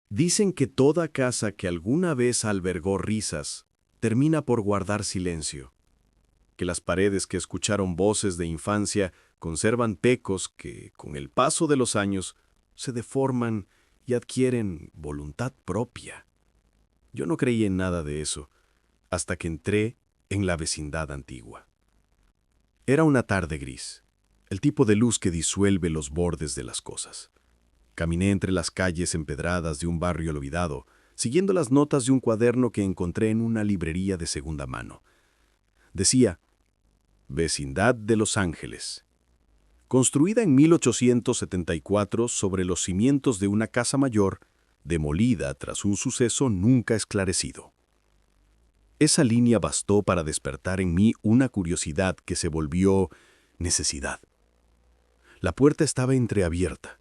Dicen que toda casa que alguna vez albergó risas termina por guardar silencio, que las paredes que escucharon voces de infancia conservan pecos que, con el paso de los años, se deforman y adquieren voluntad propia. Yo no creí en nada de eso, hasta que entré en la vecindad antigua. Era una tarde gris, el tipo de luz que disuelve los bordes de las cosas. Caminé entre las calles empedradas de un barrio olvidado, siguiendo las notas de un cuaderno que encontré en una librería de segunda mano. Decía, Vecindad de Los Ángeles. Construida en 1874 sobre los cimientos de una casa mayor, demolida tras un suceso nunca esclarecido. Esa línea bastó para despertar en mí una curiosidad que se volvió necesidad. La puerta estaba entreabierta.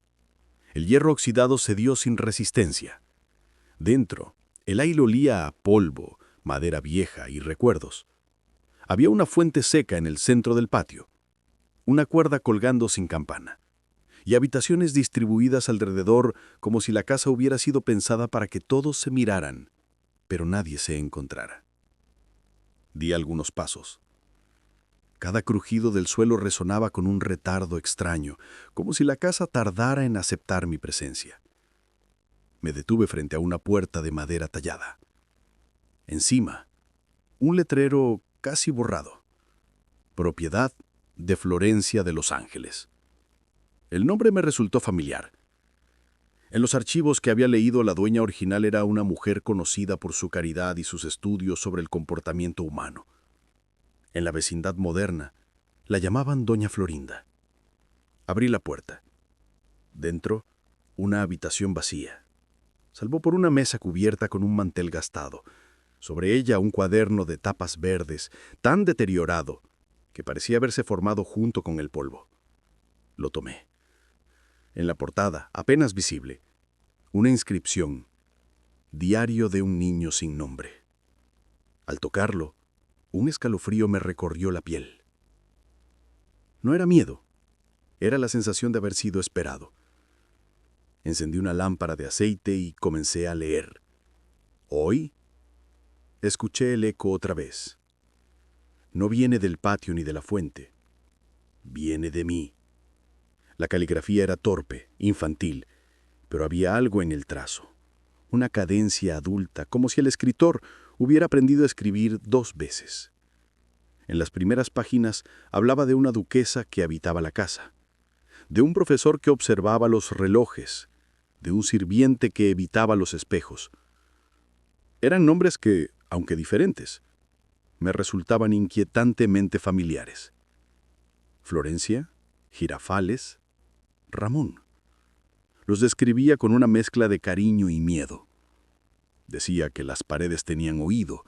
El hierro oxidado cedió sin resistencia. Dentro, el aire olía a polvo, madera vieja y recuerdos. Había una fuente seca en el centro del patio, una cuerda colgando sin campana, y habitaciones distribuidas alrededor como si la casa hubiera sido pensada para que todos se miraran, pero nadie se encontrara. Di algunos pasos. Cada crujido del suelo resonaba con un retardo extraño, como si la casa tardara en aceptar mi presencia. Me detuve frente a una puerta de madera tallada. Encima, un letrero casi borrado. Propiedad de Florencia de Los Ángeles. El nombre me resultó familiar. En los archivos que había leído, la dueña original era una mujer conocida por su caridad y sus estudios sobre el comportamiento humano. En la vecindad moderna, la llamaban Doña Florinda. Abrí la puerta. Dentro, una habitación vacía, salvo por una mesa cubierta con un mantel gastado. Sobre ella un cuaderno de tapas verdes, tan deteriorado que parecía haberse formado junto con el polvo. Lo tomé. En la portada, apenas visible, una inscripción: Diario de un niño sin nombre. Al tocarlo, un escalofrío me recorrió la piel. No era miedo, era la sensación de haber sido esperado. Encendí una lámpara de aceite y comencé a leer. Hoy escuché el eco otra vez. No viene del patio ni de la fuente. Viene de mí. La caligrafía era torpe, infantil, pero había algo en el trazo. Una cadencia adulta, como si el escritor hubiera aprendido a escribir 2 veces. En las primeras páginas hablaba de una duquesa que habitaba la casa, de un profesor que observaba los relojes, de un sirviente que evitaba los espejos. Eran nombres que, aunque diferentes, me resultaban inquietantemente familiares. Florencia, Girafales, Ramón. Los describía con una mezcla de cariño y miedo. Decía que las paredes tenían oído,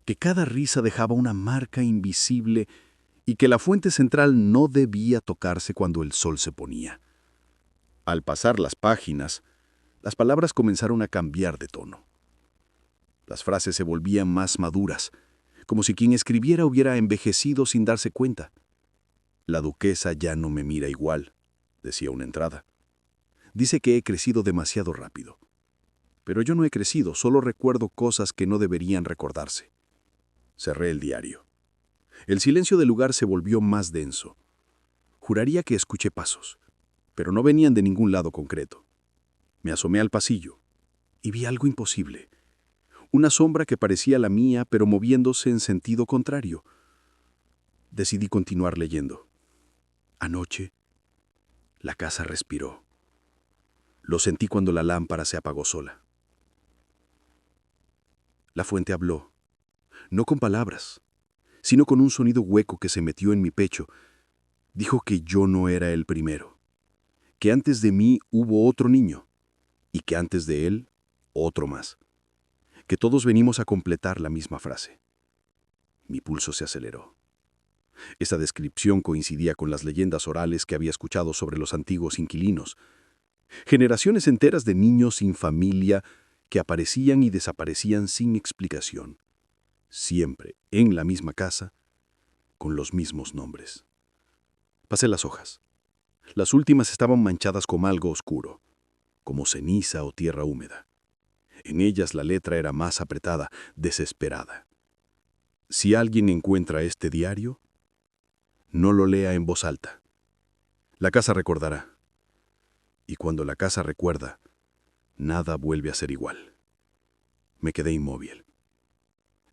que cada risa dejaba una marca invisible y que la fuente central no debía tocarse cuando el sol se ponía. Al pasar las páginas, las palabras comenzaron a cambiar de tono. Las frases se volvían más maduras, como si quien escribiera hubiera envejecido sin darse cuenta. La duquesa ya no me mira igual, decía una entrada. Dice que he crecido demasiado rápido. Pero yo no he crecido, solo recuerdo cosas que no deberían recordarse. Cerré el diario. El silencio del lugar se volvió más denso. Juraría que escuché pasos, pero no venían de ningún lado concreto. Me asomé al pasillo y vi algo imposible. Una sombra que parecía la mía, pero moviéndose en sentido contrario. Decidí continuar leyendo. Anoche, la casa respiró. Lo sentí cuando la lámpara se apagó sola. La fuente habló, no con palabras, sino con un sonido hueco que se metió en mi pecho. Dijo que yo no era el primero, que antes de mí hubo otro niño, y que antes de él, otro más, que todos venimos a completar la misma frase. Mi pulso se aceleró. Esa descripción coincidía con las leyendas orales que había escuchado sobre los antiguos inquilinos. Generaciones enteras de niños sin familia que aparecían y desaparecían sin explicación, siempre en la misma casa, con los mismos nombres. Pasé las hojas. Las últimas estaban manchadas con algo oscuro, como ceniza o tierra húmeda. En ellas la letra era más apretada, desesperada. Si alguien encuentra este diario, no lo lea en voz alta. La casa recordará. Y cuando la casa recuerda, nada vuelve a ser igual. Me quedé inmóvil.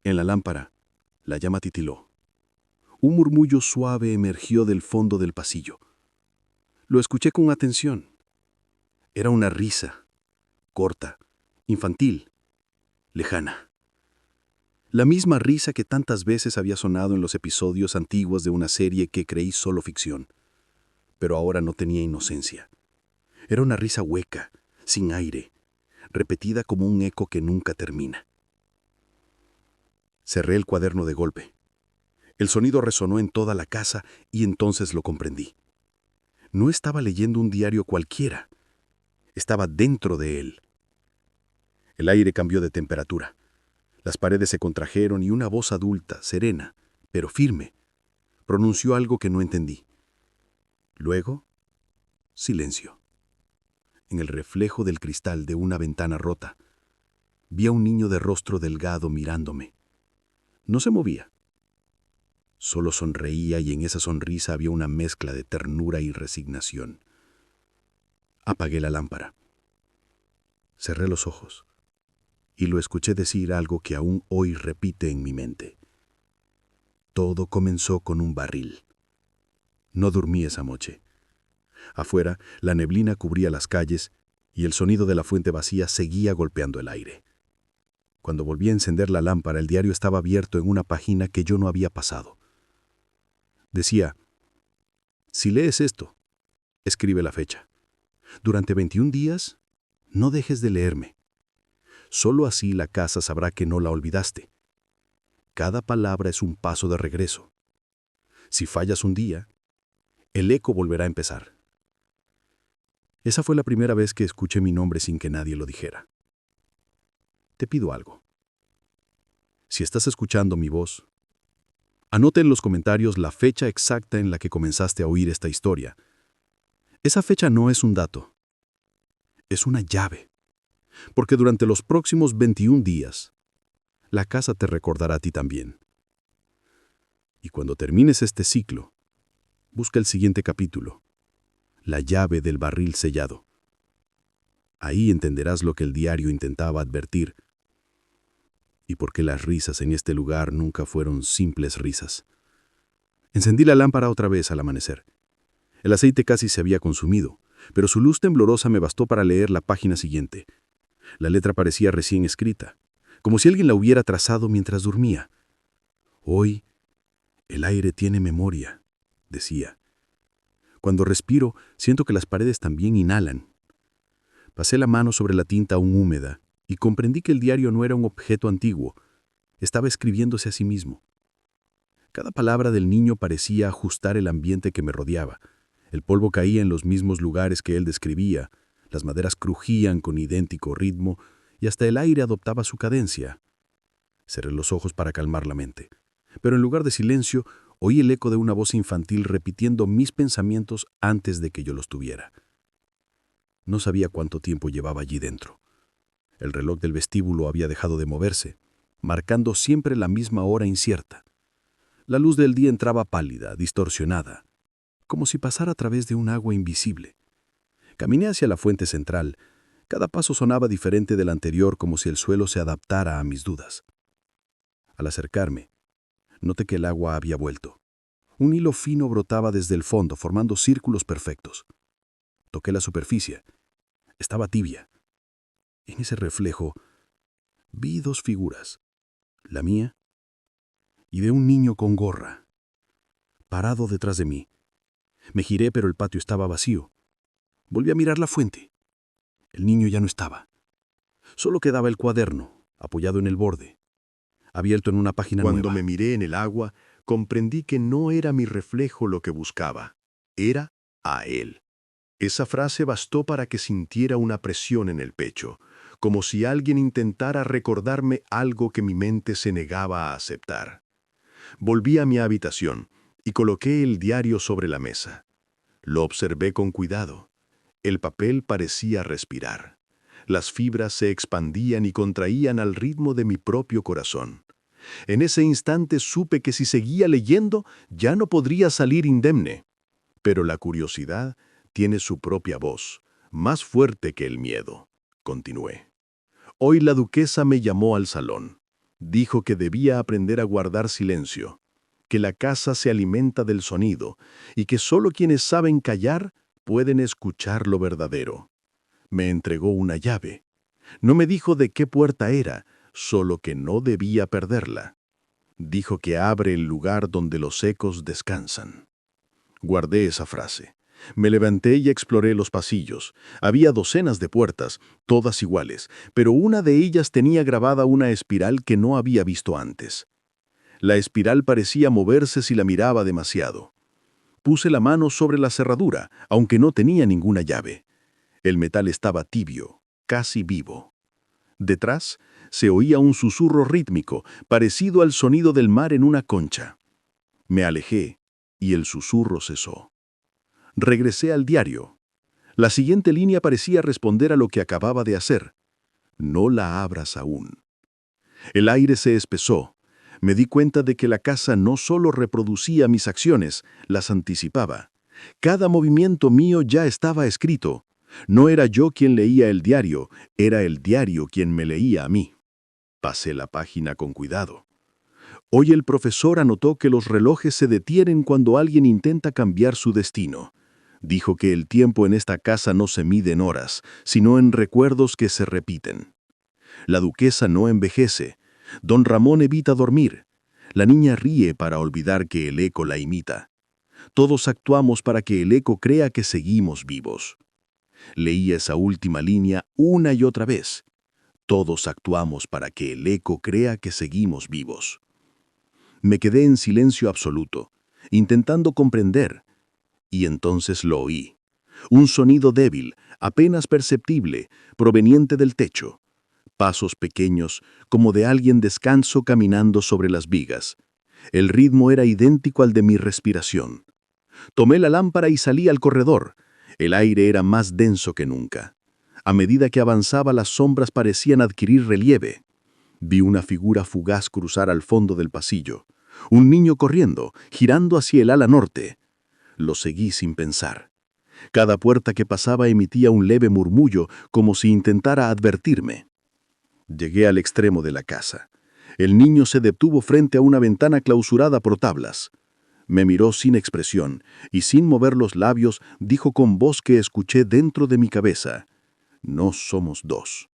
En la lámpara, la llama titiló. Un murmullo suave emergió del fondo del pasillo. Lo escuché con atención. Era una risa, corta, infantil, lejana. La misma risa que tantas veces había sonado en los episodios antiguos de una serie que creí solo ficción. Pero ahora no tenía inocencia. Era una risa hueca, sin aire, repetida como un eco que nunca termina. Cerré el cuaderno de golpe. El sonido resonó en toda la casa y entonces lo comprendí. No estaba leyendo un diario cualquiera. Estaba dentro de él. El aire cambió de temperatura. Las paredes se contrajeron y una voz adulta, serena, pero firme, pronunció algo que no entendí. Luego, silencio. En el reflejo del cristal de una ventana rota, vi a un niño de rostro delgado mirándome. No se movía. Solo sonreía y en esa sonrisa había una mezcla de ternura y resignación. Apagué la lámpara. Cerré los ojos y lo escuché decir algo que aún hoy repite en mi mente. Todo comenzó con un barril. No dormí esa noche. Afuera, la neblina cubría las calles y el sonido de la fuente vacía seguía golpeando el aire. Cuando volví a encender la lámpara, el diario estaba abierto en una página que yo no había pasado. Decía: si lees esto, escribe la fecha. Durante 21 días, no dejes de leerme. Solo así la casa sabrá que no la olvidaste. Cada palabra es un paso de regreso. Si fallas un día, el eco volverá a empezar. Esa fue la primera vez que escuché mi nombre sin que nadie lo dijera. Te pido algo. Si estás escuchando mi voz, anota en los comentarios la fecha exacta en la que comenzaste a oír esta historia. Esa fecha no es un dato, es una llave, porque durante los próximos 21 días, la casa te recordará a ti también. Y cuando termines este ciclo, busca el siguiente capítulo, la llave del barril sellado. Ahí entenderás lo que el diario intentaba advertir y por qué las risas en este lugar nunca fueron simples risas. Encendí la lámpara otra vez al amanecer. El aceite casi se había consumido, pero su luz temblorosa me bastó para leer la página siguiente. La letra parecía recién escrita, como si alguien la hubiera trazado mientras dormía. Hoy, el aire tiene memoria, decía. Cuando respiro, siento que las paredes también inhalan. Pasé la mano sobre la tinta aún húmeda y comprendí que el diario no era un objeto antiguo, estaba escribiéndose a sí mismo. Cada palabra del niño parecía ajustar el ambiente que me rodeaba. El polvo caía en los mismos lugares que él describía, las maderas crujían con idéntico ritmo y hasta el aire adoptaba su cadencia. Cerré los ojos para calmar la mente, pero en lugar de silencio, oí el eco de una voz infantil repitiendo mis pensamientos antes de que yo los tuviera. No sabía cuánto tiempo llevaba allí dentro. El reloj del vestíbulo había dejado de moverse, marcando siempre la misma hora incierta. La luz del día entraba pálida, distorsionada, como si pasara a través de un agua invisible. Caminé hacia la fuente central. Cada paso sonaba diferente del anterior, como si el suelo se adaptara a mis dudas. Al acercarme, noté que el agua había vuelto. Un hilo fino brotaba desde el fondo, formando círculos perfectos. Toqué la superficie. Estaba tibia. En ese reflejo, vi dos figuras, la mía y de un niño con gorra, parado detrás de mí. Me giré, pero el patio estaba vacío. Volví a mirar la fuente. El niño ya no estaba. Solo quedaba el cuaderno, apoyado en el borde, abierto en una página nueva. Cuando me miré en el agua, comprendí que no era mi reflejo lo que buscaba, era a él. Esa frase bastó para que sintiera una presión en el pecho, como si alguien intentara recordarme algo que mi mente se negaba a aceptar. Volví a mi habitación y coloqué el diario sobre la mesa. Lo observé con cuidado. El papel parecía respirar. Las fibras se expandían y contraían al ritmo de mi propio corazón. En ese instante supe que si seguía leyendo ya no podría salir indemne. Pero la curiosidad tiene su propia voz, más fuerte que el miedo. Continué. Hoy la duquesa me llamó al salón. Dijo que debía aprender a guardar silencio, que la casa se alimenta del sonido y que solo quienes saben callar pueden escuchar lo verdadero. Me entregó una llave. No me dijo de qué puerta era, solo que no debía perderla. Dijo que abre el lugar donde los ecos descansan. Guardé esa frase. Me levanté y exploré los pasillos. Había docenas de puertas, todas iguales, pero una de ellas tenía grabada una espiral que no había visto antes. La espiral parecía moverse si la miraba demasiado. Puse la mano sobre la cerradura, aunque no tenía ninguna llave. El metal estaba tibio, casi vivo. Detrás se oía un susurro rítmico, parecido al sonido del mar en una concha. Me alejé y el susurro cesó. Regresé al diario. La siguiente línea parecía responder a lo que acababa de hacer. No la abras aún. El aire se espesó. Me di cuenta de que la casa no solo reproducía mis acciones, las anticipaba. Cada movimiento mío ya estaba escrito. No era yo quien leía el diario, era el diario quien me leía a mí. Pasé la página con cuidado. Hoy el profesor anotó que los relojes se detienen cuando alguien intenta cambiar su destino. Dijo que el tiempo en esta casa no se mide en horas, sino en recuerdos que se repiten. La duquesa no envejece. Don Ramón evita dormir. La niña ríe para olvidar que el eco la imita. Todos actuamos para que el eco crea que seguimos vivos. Leí esa última línea una y otra vez. Todos actuamos para que el eco crea que seguimos vivos. Me quedé en silencio absoluto, intentando comprender. Y entonces lo oí. Un sonido débil, apenas perceptible, proveniente del techo. Pasos pequeños, como de alguien descanso caminando sobre las vigas. El ritmo era idéntico al de mi respiración. Tomé la lámpara y salí al corredor. El aire era más denso que nunca. A medida que avanzaba, las sombras parecían adquirir relieve. Vi una figura fugaz cruzar al fondo del pasillo. Un niño corriendo, girando hacia el ala norte. Lo seguí sin pensar. Cada puerta que pasaba emitía un leve murmullo, como si intentara advertirme. Llegué al extremo de la casa. El niño se detuvo frente a una ventana clausurada por tablas. Me miró sin expresión y sin mover los labios dijo con voz que escuché dentro de mi cabeza: «No somos dos».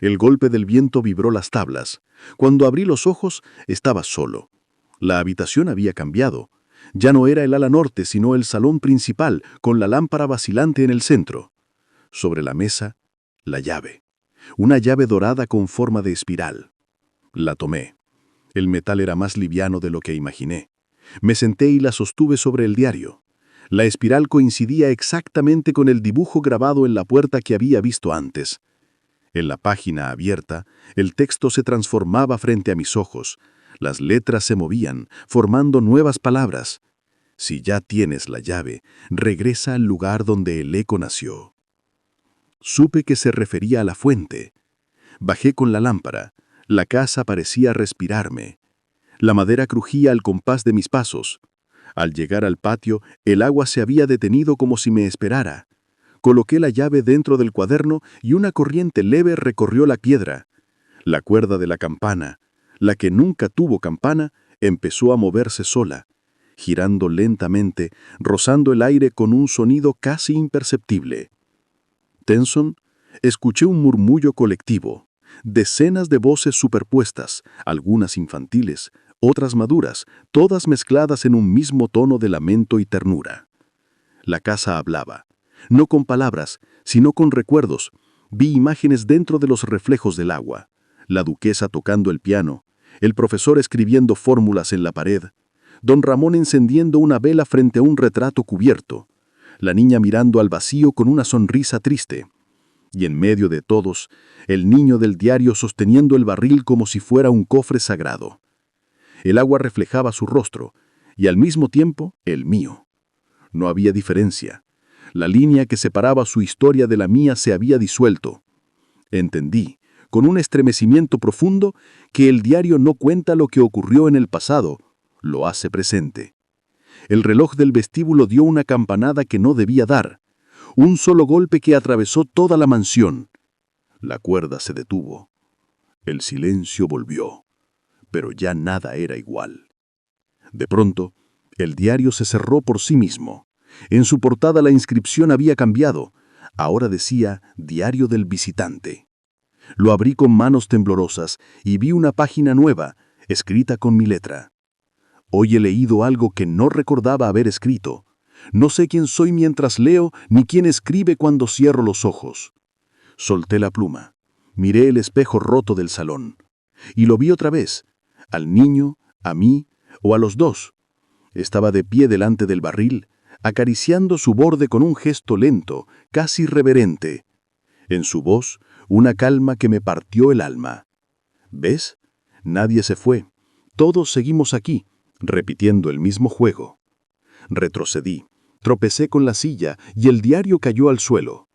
El golpe del viento vibró las tablas. Cuando abrí los ojos, estaba solo. La habitación había cambiado. Ya no era el ala norte, sino el salón principal, con la lámpara vacilante en el centro. Sobre la mesa, la llave. Una llave dorada con forma de espiral. La tomé. El metal era más liviano de lo que imaginé. Me senté y la sostuve sobre el diario. La espiral coincidía exactamente con el dibujo grabado en la puerta que había visto antes. En la página abierta, el texto se transformaba frente a mis ojos. Las letras se movían, formando nuevas palabras. Si ya tienes la llave, regresa al lugar donde el eco nació. Supe que se refería a la fuente. Bajé con la lámpara. La casa parecía respirarme. La madera crujía al compás de mis pasos. Al llegar al patio, el agua se había detenido como si me esperara. Coloqué la llave dentro del cuaderno y una corriente leve recorrió la piedra. La cuerda de la campana, la que nunca tuvo campana, empezó a moverse sola, girando lentamente, rozando el aire con un sonido casi imperceptible. Tenson, escuché un murmullo colectivo, decenas de voces superpuestas, algunas infantiles, otras maduras, todas mezcladas en un mismo tono de lamento y ternura. La casa hablaba, no con palabras, sino con recuerdos. Vi imágenes dentro de los reflejos del agua, la duquesa tocando el piano, el profesor escribiendo fórmulas en la pared, don Ramón encendiendo una vela frente a un retrato cubierto, la niña mirando al vacío con una sonrisa triste, y en medio de todos, el niño del diario sosteniendo el barril como si fuera un cofre sagrado. El agua reflejaba su rostro, y al mismo tiempo, el mío. No había diferencia. La línea que separaba su historia de la mía se había disuelto. Entendí, con un estremecimiento profundo, que el diario no cuenta lo que ocurrió en el pasado, lo hace presente. El reloj del vestíbulo dio una campanada que no debía dar, un solo golpe que atravesó toda la mansión. La cuerda se detuvo. El silencio volvió, pero ya nada era igual. De pronto, el diario se cerró por sí mismo. En su portada la inscripción había cambiado. Ahora decía Diario del Visitante. Lo abrí con manos temblorosas y vi una página nueva, escrita con mi letra. Hoy he leído algo que no recordaba haber escrito. No sé quién soy mientras leo, ni quién escribe cuando cierro los ojos. Solté la pluma. Miré el espejo roto del salón. Y lo vi otra vez. Al niño, a mí o a los dos. Estaba de pie delante del barril, acariciando su borde con un gesto lento, casi reverente. En su voz, una calma que me partió el alma. ¿Ves? Nadie se fue. Todos seguimos aquí, repitiendo el mismo juego. Retrocedí, tropecé con la silla y el diario cayó al suelo.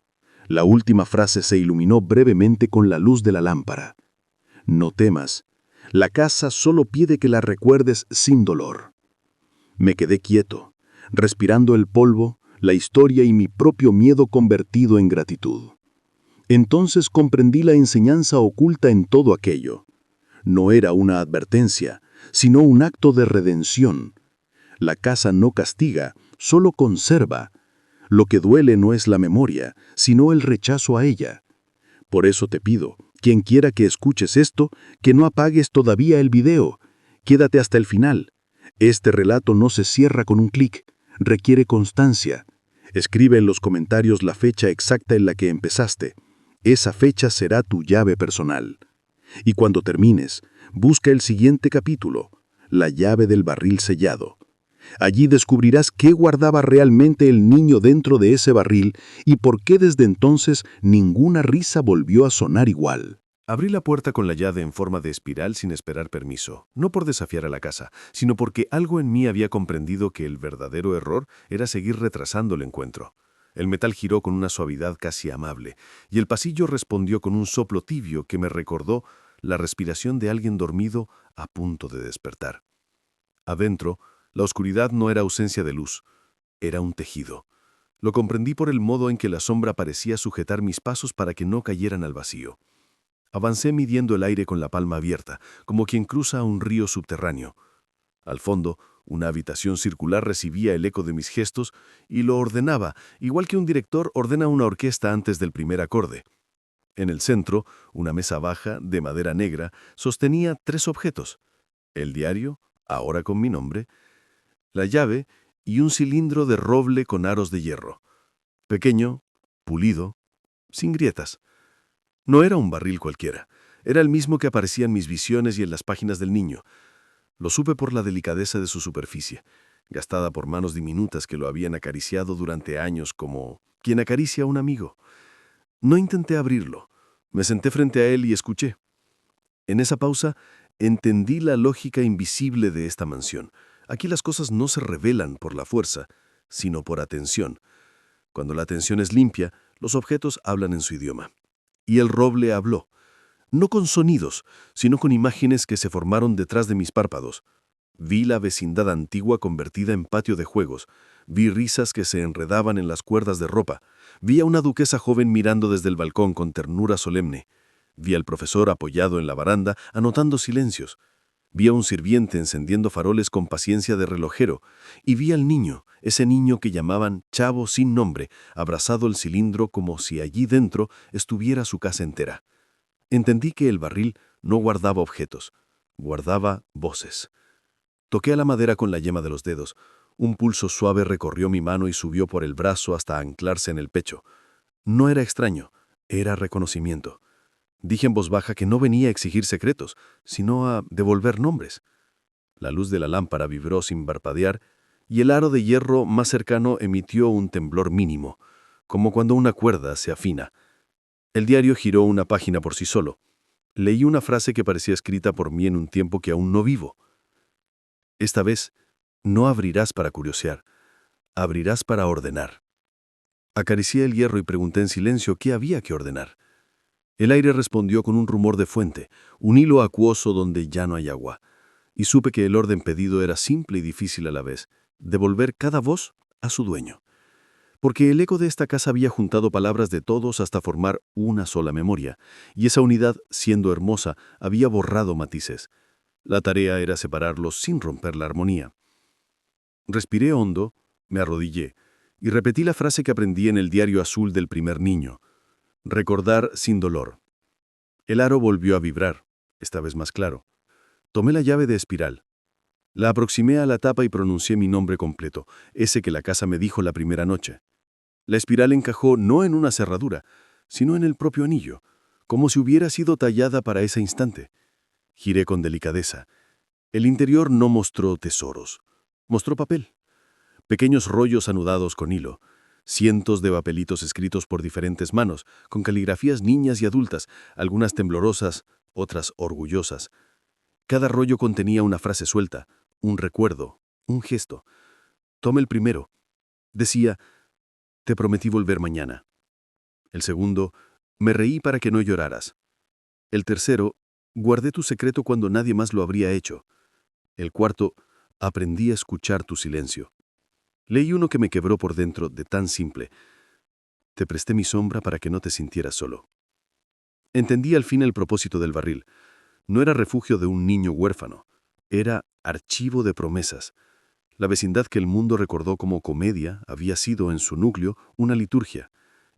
La última frase se iluminó brevemente con la luz de la lámpara. No temas. La casa solo pide que la recuerdes sin dolor. Me quedé quieto, respirando el polvo, la historia y mi propio miedo convertido en gratitud. Entonces comprendí la enseñanza oculta en todo aquello. No era una advertencia, sino un acto de redención. La casa no castiga, solo conserva. Lo que duele no es la memoria, sino el rechazo a ella. Por eso te pido, quien quiera que escuches esto, que no apagues todavía el video. Quédate hasta el final. Este relato no se cierra con un clic, requiere constancia. Escribe en los comentarios la fecha exacta en la que empezaste. Esa fecha será tu llave personal. Y cuando termines, busca el siguiente capítulo, la llave del barril sellado. Allí descubrirás qué guardaba realmente el niño dentro de ese barril y por qué desde entonces ninguna risa volvió a sonar igual. Abrí la puerta con la llave en forma de espiral sin esperar permiso, no por desafiar a la casa, sino porque algo en mí había comprendido que el verdadero error era seguir retrasando el encuentro. El metal giró con una suavidad casi amable, y el pasillo respondió con un soplo tibio que me recordó la respiración de alguien dormido a punto de despertar. Adentro, la oscuridad no era ausencia de luz, era un tejido. Lo comprendí por el modo en que la sombra parecía sujetar mis pasos para que no cayeran al vacío. Avancé midiendo el aire con la palma abierta, como quien cruza un río subterráneo. Al fondo, una habitación circular recibía el eco de mis gestos y lo ordenaba, igual que un director ordena una orquesta antes del primer acorde. En el centro, una mesa baja, de madera negra, sostenía 3 objetos: el diario, ahora con mi nombre, la llave y un cilindro de roble con aros de hierro. Pequeño, pulido, sin grietas. No era un barril cualquiera. Era el mismo que aparecía en mis visiones y en las páginas del niño. Lo supe por la delicadeza de su superficie, gastada por manos diminutas que lo habían acariciado durante años como quien acaricia a un amigo. No intenté abrirlo. Me senté frente a él y escuché. En esa pausa, entendí la lógica invisible de esta mansión. Aquí las cosas no se revelan por la fuerza, sino por atención. Cuando la atención es limpia, los objetos hablan en su idioma. Y el roble habló, no con sonidos, sino con imágenes que se formaron detrás de mis párpados. Vi la vecindad antigua convertida en patio de juegos, vi risas que se enredaban en las cuerdas de ropa, vi a una duquesa joven mirando desde el balcón con ternura solemne, vi al profesor apoyado en la baranda anotando silencios, vi a un sirviente encendiendo faroles con paciencia de relojero, y vi al niño, ese niño que llamaban Chavo sin nombre, abrazado el cilindro como si allí dentro estuviera su casa entera. Entendí que el barril no guardaba objetos, guardaba voces. Toqué a la madera con la yema de los dedos. Un pulso suave recorrió mi mano y subió por el brazo hasta anclarse en el pecho. No era extraño, era reconocimiento. Dije en voz baja que no venía a exigir secretos, sino a devolver nombres. La luz de la lámpara vibró sin parpadear y el aro de hierro más cercano emitió un temblor mínimo, como cuando una cuerda se afina. El diario giró una página por sí solo. Leí una frase que parecía escrita por mí en un tiempo que aún no vivo. Esta vez, no abrirás para curiosear, abrirás para ordenar. Acaricié el hierro y pregunté en silencio qué había que ordenar. El aire respondió con un rumor de fuente, un hilo acuoso donde ya no hay agua. Y supe que el orden pedido era simple y difícil a la vez, devolver cada voz a su dueño. Porque el eco de esta casa había juntado palabras de todos hasta formar una sola memoria, y esa unidad, siendo hermosa, había borrado matices. La tarea era separarlos sin romper la armonía. Respiré hondo, me arrodillé, y repetí la frase que aprendí en el diario azul del primer niño. Recordar sin dolor. El aro volvió a vibrar, esta vez más claro. Tomé la llave de espiral. La aproximé a la tapa y pronuncié mi nombre completo, ese que la casa me dijo la primera noche. La espiral encajó no en una cerradura, sino en el propio anillo, como si hubiera sido tallada para ese instante. Giré con delicadeza. El interior no mostró tesoros, mostró papel. Pequeños rollos anudados con hilo, cientos de papelitos escritos por diferentes manos, con caligrafías niñas y adultas, algunas temblorosas, otras orgullosas. Cada rollo contenía una frase suelta, un recuerdo, un gesto. Tomé el primero. Decía: «Te prometí volver mañana». El segundo: «Me reí para que no lloraras». El tercero: «Guardé tu secreto cuando nadie más lo habría hecho». El cuarto: «Aprendí a escuchar tu silencio». Leí uno que me quebró por dentro, de tan simple: «Te presté mi sombra para que no te sintieras solo». Entendí al fin el propósito del barril. No era refugio de un niño huérfano, era archivo de promesas. La vecindad que el mundo recordó como comedia había sido en su núcleo una liturgia,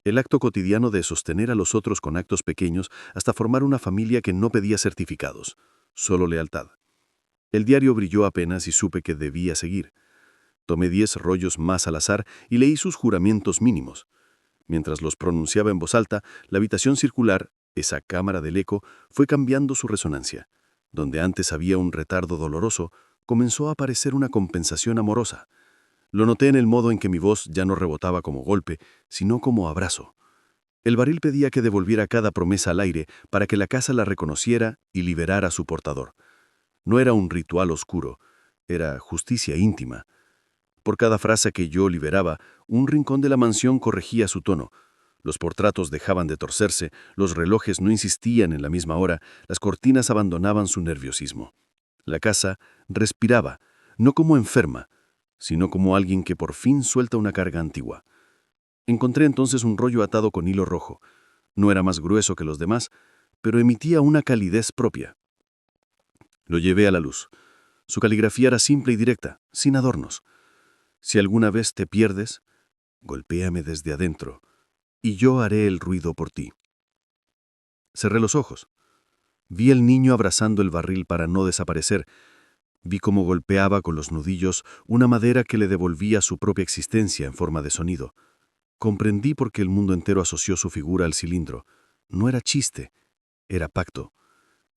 el acto cotidiano de sostener a los otros con actos pequeños hasta formar una familia que no pedía certificados, solo lealtad. El diario brilló apenas y supe que debía seguir. Tomé 10 rollos más al azar y leí sus juramentos mínimos. Mientras los pronunciaba en voz alta, la habitación circular, esa cámara del eco, fue cambiando su resonancia. Donde antes había un retardo doloroso, comenzó a aparecer una compensación amorosa. Lo noté en el modo en que mi voz ya no rebotaba como golpe, sino como abrazo. El barril pedía que devolviera cada promesa al aire para que la casa la reconociera y liberara a su portador. No era un ritual oscuro, era justicia íntima. Por cada frase que yo liberaba, un rincón de la mansión corregía su tono. Los portratos dejaban de torcerse, los relojes no insistían en la misma hora, las cortinas abandonaban su nerviosismo. La casa respiraba, no como enferma, sino como alguien que por fin suelta una carga antigua. Encontré entonces un rollo atado con hilo rojo. No era más grueso que los demás, pero emitía una calidez propia. Lo llevé a la luz. Su caligrafía era simple y directa, sin adornos. Si alguna vez te pierdes, golpéame desde adentro, y yo haré el ruido por ti. Cerré los ojos. Vi al niño abrazando el barril para no desaparecer. Vi cómo golpeaba con los nudillos una madera que le devolvía su propia existencia en forma de sonido. Comprendí por qué el mundo entero asoció su figura al cilindro. No era chiste, era pacto.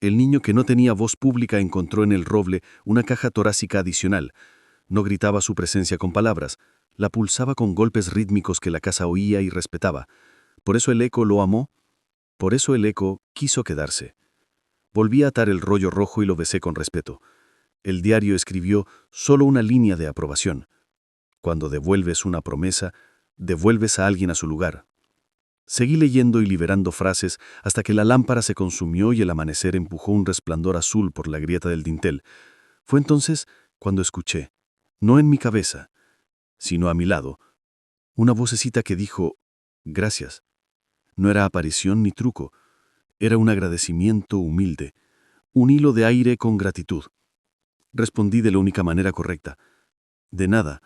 El niño que no tenía voz pública encontró en el roble una caja torácica adicional. No gritaba su presencia con palabras, la pulsaba con golpes rítmicos que la casa oía y respetaba. Por eso el eco lo amó, por eso el eco quiso quedarse. Volví a atar el rollo rojo y lo besé con respeto. El diario escribió solo una línea de aprobación. Cuando devuelves una promesa, devuelves a alguien a su lugar. Seguí leyendo y liberando frases hasta que la lámpara se consumió y el amanecer empujó un resplandor azul por la grieta del dintel. Fue entonces cuando escuché, no en mi cabeza, sino a mi lado, una vocecita que dijo: «Gracias». No era aparición ni truco, era un agradecimiento humilde, un hilo de aire con gratitud. Respondí de la única manera correcta: «De nada,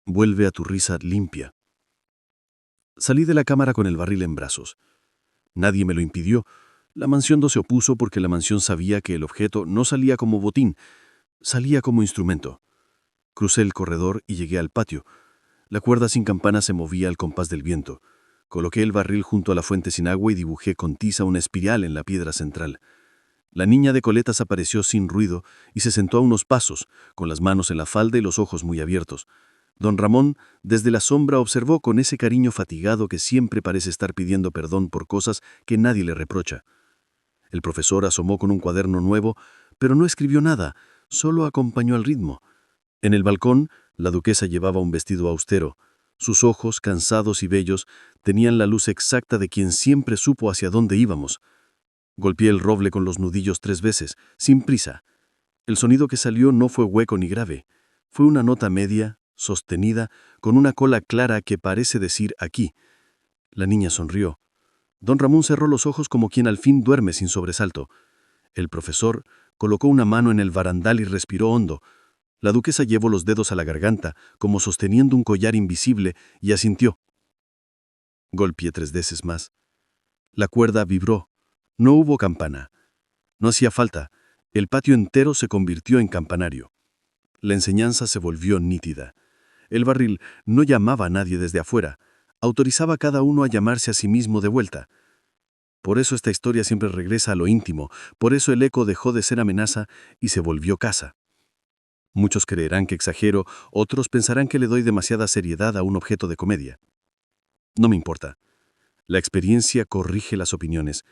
vuelve a tu risa limpia». Salí de la cámara con el barril en brazos. Nadie me lo impidió. La mansión no se opuso porque la mansión sabía que el objeto no salía como botín, salía como instrumento. Crucé el corredor y llegué al patio. La cuerda sin campana se movía al compás del viento. Coloqué el barril junto a la fuente sin agua y dibujé con tiza una espiral en la piedra central. La niña de coletas apareció sin ruido y se sentó a unos pasos, con las manos en la falda y los ojos muy abiertos. Don Ramón, desde la sombra, observó con ese cariño fatigado que siempre parece estar pidiendo perdón por cosas que nadie le reprocha. El profesor asomó con un cuaderno nuevo, pero no escribió nada, solo acompañó al ritmo. En el balcón, la duquesa llevaba un vestido austero. Sus ojos, cansados y bellos, tenían la luz exacta de quien siempre supo hacia dónde íbamos. Golpeé el roble con los nudillos 3 veces, sin prisa. El sonido que salió no fue hueco ni grave. Fue una nota media, sostenida, con una cola clara que parece decir aquí. La niña sonrió. Don Ramón cerró los ojos como quien al fin duerme sin sobresalto. El profesor colocó una mano en el barandal y respiró hondo. La duquesa llevó los dedos a la garganta, como sosteniendo un collar invisible, y asintió. Golpeé 3 veces más. La cuerda vibró. No hubo campana. No hacía falta. El patio entero se convirtió en campanario. La enseñanza se volvió nítida. El barril no llamaba a nadie desde afuera. Autorizaba a cada uno a llamarse a sí mismo de vuelta. Por eso esta historia siempre regresa a lo íntimo. Por eso el eco dejó de ser amenaza y se volvió casa. Muchos creerán que exagero, otros pensarán que le doy demasiada seriedad a un objeto de comedia. No me importa. La experiencia corrige las opiniones,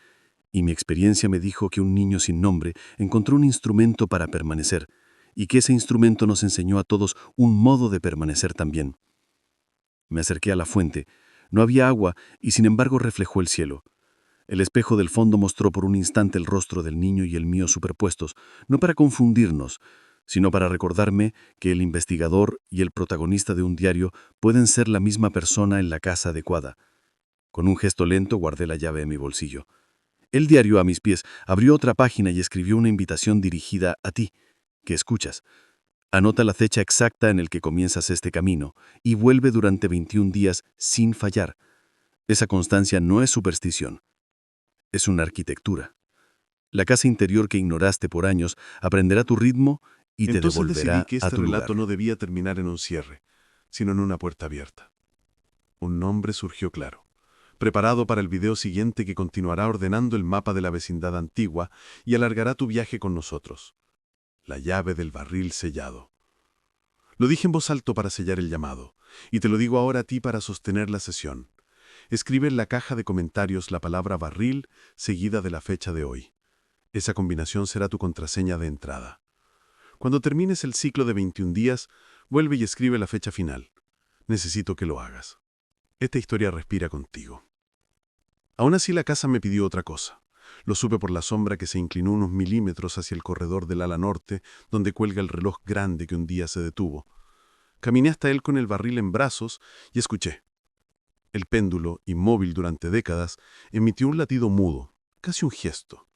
y mi experiencia me dijo que un niño sin nombre encontró un instrumento para permanecer, y que ese instrumento nos enseñó a todos un modo de permanecer también. Me acerqué a la fuente. No había agua, y sin embargo reflejó el cielo. El espejo del fondo mostró por un instante el rostro del niño y el mío superpuestos, no para confundirnos, sino para recordarme que el investigador y el protagonista de un diario pueden ser la misma persona en la casa adecuada. Con un gesto lento guardé la llave en mi bolsillo. El diario a mis pies abrió otra página y escribió una invitación dirigida a ti, que escuchas. Anota la fecha exacta en el que comienzas este camino y vuelve durante 21 días sin fallar. Esa constancia no es superstición, es una arquitectura. La casa interior que ignoraste por años aprenderá tu ritmo y te Entonces decidí devolverá que a este tu lugar. relato no debía terminar en un cierre, sino en una puerta abierta. Un nombre surgió claro, preparado para el video siguiente que continuará ordenando el mapa de la vecindad antigua y alargará tu viaje con nosotros. La llave del barril sellado. Lo dije en voz alta para sellar el llamado, y te lo digo ahora a ti para sostener la sesión. Escribe en la caja de comentarios la palabra barril seguida de la fecha de hoy. Esa combinación será tu contraseña de entrada. Cuando termines el ciclo de 21 días, vuelve y escribe la fecha final. Necesito que lo hagas. Esta historia respira contigo. Aún así la casa me pidió otra cosa. Lo supe por la sombra que se inclinó unos milímetros hacia el corredor del ala norte, donde cuelga el reloj grande que un día se detuvo. Caminé hasta él con el barril en brazos y escuché. El péndulo, inmóvil durante décadas, emitió un latido mudo, casi un gesto.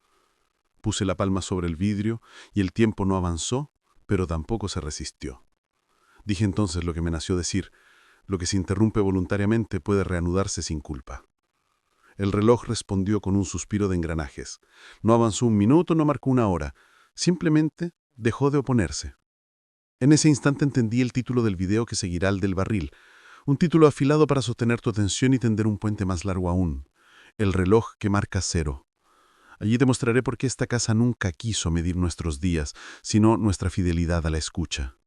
Puse la palma sobre el vidrio y el tiempo no avanzó, pero tampoco se resistió. Dije entonces lo que me nació decir: lo que se interrumpe voluntariamente puede reanudarse sin culpa. El reloj respondió con un suspiro de engranajes. No avanzó un minuto, no marcó una hora. Simplemente dejó de oponerse. En ese instante entendí el título del video que seguirá al del barril. Un título afilado para sostener tu atención y tender un puente más largo aún. El reloj que marca 0. Allí te mostraré por qué esta casa nunca quiso medir nuestros días, sino nuestra fidelidad a la escucha.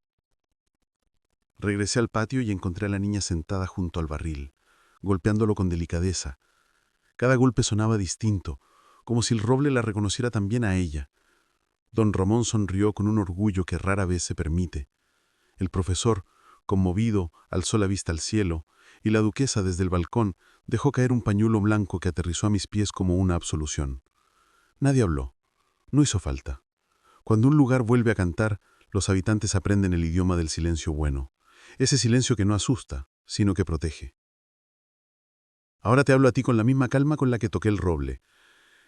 Regresé al patio y encontré a la niña sentada junto al barril, golpeándolo con delicadeza. Cada golpe sonaba distinto, como si el roble la reconociera también a ella. Don Ramón sonrió con un orgullo que rara vez se permite. El profesor, conmovido, alzó la vista al cielo, y la duquesa desde el balcón dejó caer un pañuelo blanco que aterrizó a mis pies como una absolución. Nadie habló. No hizo falta. Cuando un lugar vuelve a cantar, los habitantes aprenden el idioma del silencio bueno. Ese silencio que no asusta, sino que protege. Ahora te hablo a ti con la misma calma con la que toqué el roble.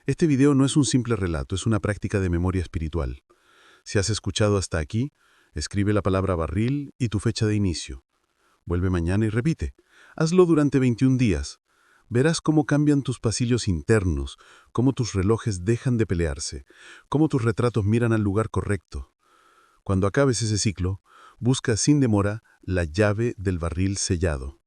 Este video no es un simple relato, es una práctica de memoria espiritual. Si has escuchado hasta aquí, escribe la palabra barril y tu fecha de inicio. Vuelve mañana y repite. Hazlo durante 21 días. Verás cómo cambian tus pasillos internos, cómo tus relojes dejan de pelearse, cómo tus retratos miran al lugar correcto. Cuando acabes ese ciclo, busca sin demora la llave del barril sellado.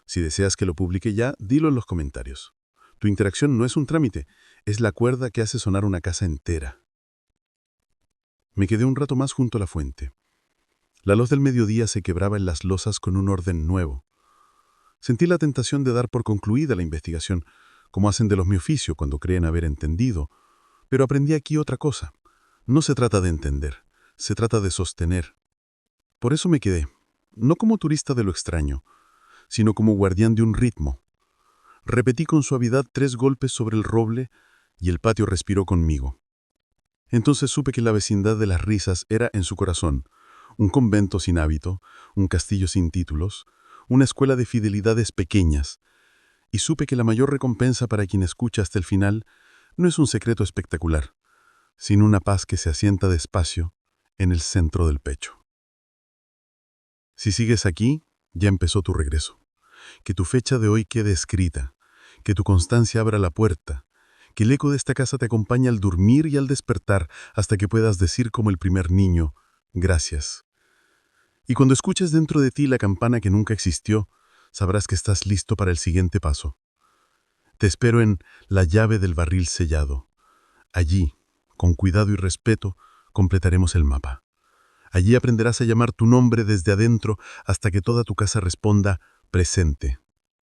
Si deseas que lo publique ya, dilo en los comentarios. Tu interacción no es un trámite, es la cuerda que hace sonar una casa entera. Me quedé un rato más junto a la fuente. La luz del mediodía se quebraba en las losas con un orden nuevo. Sentí la tentación de dar por concluida la investigación, como hacen de los mi oficio cuando creen haber entendido. Pero aprendí aquí otra cosa. No se trata de entender, se trata de sostener. Por eso me quedé, no como turista de lo extraño, sino como guardián de un ritmo. Repetí con suavidad 3 golpes sobre el roble y el patio respiró conmigo. Entonces supe que la vecindad de las risas era en su corazón, un convento sin hábito, un castillo sin títulos, una escuela de fidelidades pequeñas, y supe que la mayor recompensa para quien escucha hasta el final no es un secreto espectacular, sino una paz que se asienta despacio en el centro del pecho. Si sigues aquí, ya empezó tu regreso. Que tu fecha de hoy quede escrita, que tu constancia abra la puerta, que el eco de esta casa te acompañe al dormir y al despertar hasta que puedas decir como el primer niño, gracias. Y cuando escuches dentro de ti la campana que nunca existió, sabrás que estás listo para el siguiente paso. Te espero en La llave del barril sellado. Allí, con cuidado y respeto, completaremos el mapa. Allí aprenderás a llamar tu nombre desde adentro hasta que toda tu casa responda presente.